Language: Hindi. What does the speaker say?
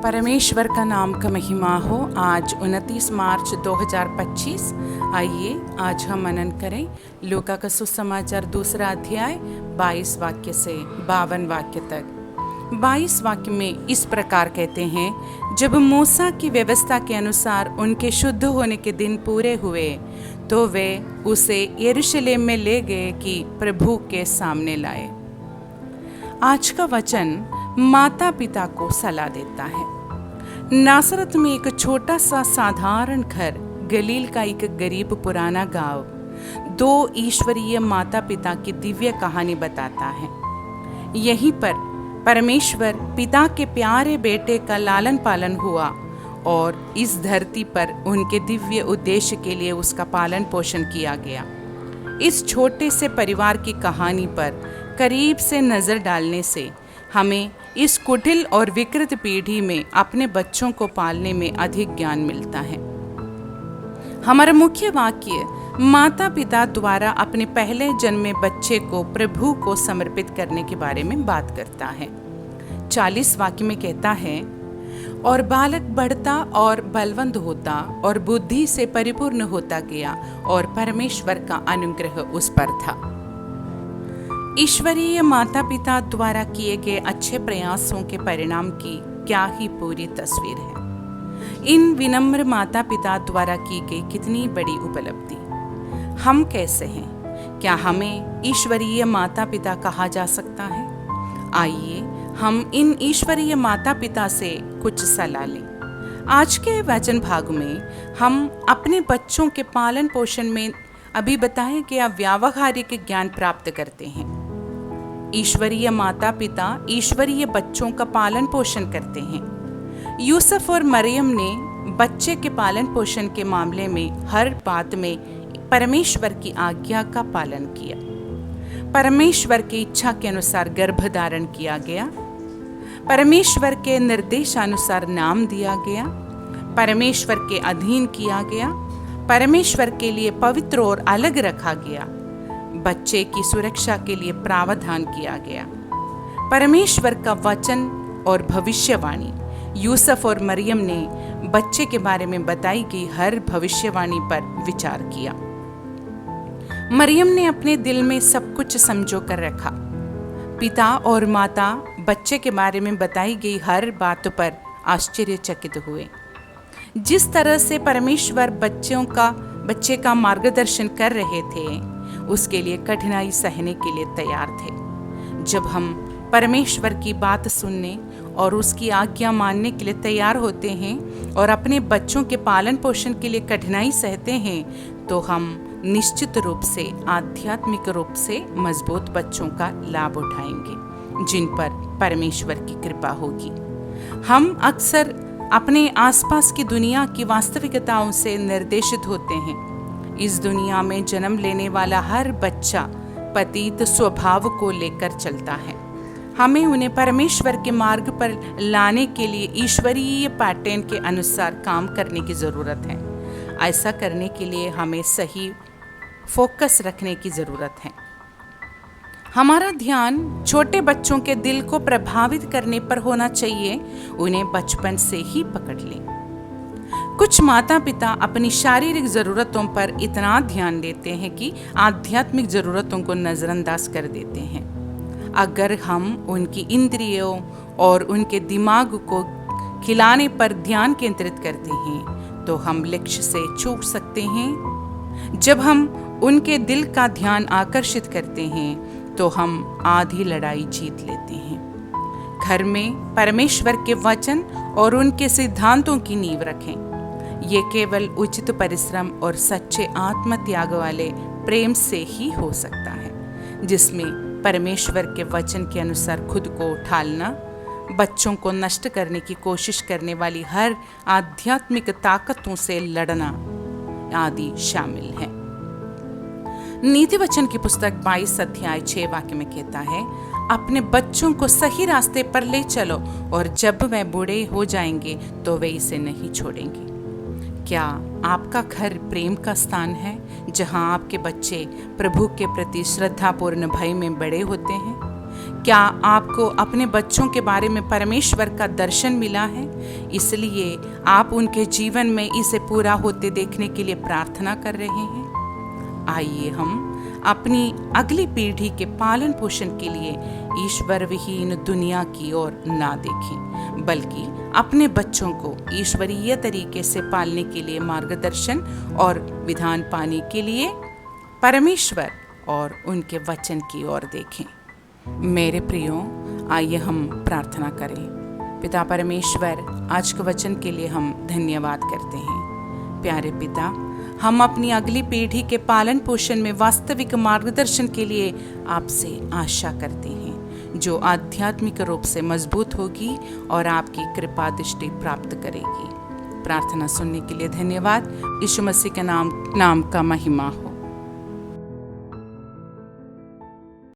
परमेश्वर का नाम का महिमा हो। आज 29 मार्च 2025। आइए आज हम मनन करें लूका का सुसमाचार 2 अध्याय 22 वाक्य से 52 वाक्य तक। 22 वाक्य में इस प्रकार कहते हैं, जब मूसा की व्यवस्था के अनुसार उनके शुद्ध होने के दिन पूरे हुए तो वे उसे यरूशलेम में ले गए कि प्रभु के सामने लाए। आज का वचन माता पिता को सलाह देता है। नासरत में एक छोटा सा साधारण घर, गलील का एक गरीब पुराना गांव, 2 ईश्वरीय माता पिता की दिव्य कहानी बताता है। यहीं पर परमेश्वर पिता के प्यारे बेटे का लालन पालन हुआ और इस धरती पर उनके दिव्य उद्देश्य के लिए उसका पालन पोषण किया गया। इस छोटे से परिवार की कहानी पर करीब से नज़र डालने से हमें इस कुटिल और विकृत पीढ़ी में अपने बच्चों को पालने में अधिक ज्ञान मिलता है। हमारा मुख्य वाक्य माता पिता द्वारा अपने पहले जन्मे बच्चे को प्रभु को समर्पित करने के बारे में बात करता है। 40 वाक्य में कहता है, और बालक बढ़ता और बलवंत होता और बुद्धि से परिपूर्ण होता गया और परमेश्वर का अनुग्रह उस पर था। ईश्वरीय माता पिता द्वारा किए गए अच्छे प्रयासों के परिणाम की क्या ही पूरी तस्वीर है। इन विनम्र माता पिता द्वारा की गई कितनी बड़ी उपलब्धि। हम कैसे हैं? क्या हमें ईश्वरीय माता पिता कहा जा सकता है? आइए हम इन ईश्वरीय माता पिता से कुछ सलाह लें। आज के वचन भाग में हम अपने बच्चों के पालन पोषण में अभी बताए गया व्यावहारिक ज्ञान प्राप्त करते हैं। ईश्वरीय माता पिता ईश्वरीय बच्चों का पालन पोषण करते हैं। यूसुफ और मरियम ने बच्चे के पालन पोषण के मामले में हर बात में परमेश्वर की आज्ञा का पालन किया। परमेश्वर की इच्छा के अनुसार गर्भधारण किया गया, परमेश्वर के निर्देशानुसार नाम दिया गया, परमेश्वर के अधीन किया गया, परमेश्वर के लिए पवित्र और अलग रखा गया, बच्चे की सुरक्षा के लिए प्रावधान किया गया। परमेश्वर का वचन और भविष्यवाणी। यूसुफ और मरियम ने बच्चे के बारे में बताई गई हर भविष्यवाणी पर विचार किया। मरियम ने अपने दिल में सब कुछ संजो कर रखा। पिता और माता बच्चे के बारे में बताई गई हर बात पर आश्चर्यचकित हुए। जिस तरह से परमेश्वर बच्चे का मार्गदर्शन कर रहे थे, उसके लिए कठिनाई सहने के लिए तैयार थे। जब हम परमेश्वर की बात सुनने और उसकी आज्ञा मानने के लिए तैयार होते हैं और अपने बच्चों के पालन पोषण के लिए कठिनाई सहते हैं, तो हम निश्चित रूप से आध्यात्मिक रूप से मजबूत बच्चों का लाभ उठाएंगे, जिन पर परमेश्वर की कृपा होगी। हम अक्सर अपने आसपास की दुनिया की वास्तविकताओं से निर्देशित होते हैं। इस दुनिया में जन्म लेने वाला हर बच्चा पतित स्वभाव को लेकर चलता है। हमें उन्हें परमेश्वर के मार्ग पर लाने के लिए ईश्वरीय पैटर्न के अनुसार काम करने की ज़रूरत है। ऐसा करने के लिए हमें सही फोकस रखने की ज़रूरत है। हमारा ध्यान छोटे बच्चों के दिल को प्रभावित करने पर होना चाहिए। उन्हें बचपन से ही पकड़ लें। कुछ माता पिता अपनी शारीरिक ज़रूरतों पर इतना ध्यान देते हैं कि आध्यात्मिक ज़रूरतों को नज़रअंदाज कर देते हैं। अगर हम उनकी इंद्रियों और उनके दिमाग को खिलाने पर ध्यान केंद्रित करते हैं, तो हम लक्ष्य से चूक सकते हैं। जब हम उनके दिल का ध्यान आकर्षित करते हैं, तो हम आधी लड़ाई जीत लेते हैं। घर में परमेश्वर के वचन और उनके सिद्धांतों की नींव रखें। ये केवल उचित परिश्रम और सच्चे आत्म त्याग वाले प्रेम से ही हो सकता है, जिसमें परमेश्वर के वचन के अनुसार खुद को ढालना, बच्चों को नष्ट करने की कोशिश करने वाली हर आध्यात्मिक ताकतों से लड़ना आदि शामिल है। नीति वचन की पुस्तक 22 अध्याय 6 वाक्य में कहता है, अपने बच्चों को सही रास्ते पर ले चलो और जब वे बूढ़े हो जाएंगे तो वे इसे नहीं छोड़ेंगे। क्या आपका घर प्रेम का स्थान है, जहां आपके बच्चे प्रभु के प्रति श्रद्धापूर्ण भय में बड़े होते हैं? क्या आपको अपने बच्चों के बारे में परमेश्वर का दर्शन मिला है? इसलिए आप उनके जीवन में इसे पूरा होते देखने के लिए प्रार्थना कर रहे हैं। आइए हम अपनी अगली पीढ़ी के पालन पोषण के लिए ईश्वर विहीन दुनिया की ओर ना देखें, बल्कि अपने बच्चों को ईश्वरीय तरीके से पालने के लिए मार्गदर्शन और विधान पाने के लिए परमेश्वर और उनके वचन की ओर देखें। मेरे प्रियो, आइए हम प्रार्थना करें। पिता परमेश्वर, आज के वचन के लिए हम धन्यवाद करते हैं। प्यारे पिता, हम अपनी अगली पीढ़ी के पालन पोषण में वास्तविक मार्गदर्शन के लिए आपसे आशा करते हैं, जो आध्यात्मिक रूप से मजबूत होगी और आपकी कृपा दृष्टि प्राप्त करेगी। प्रार्थना सुनने के लिए धन्यवाद। यीशु मसीह के नाम का महिमा हो।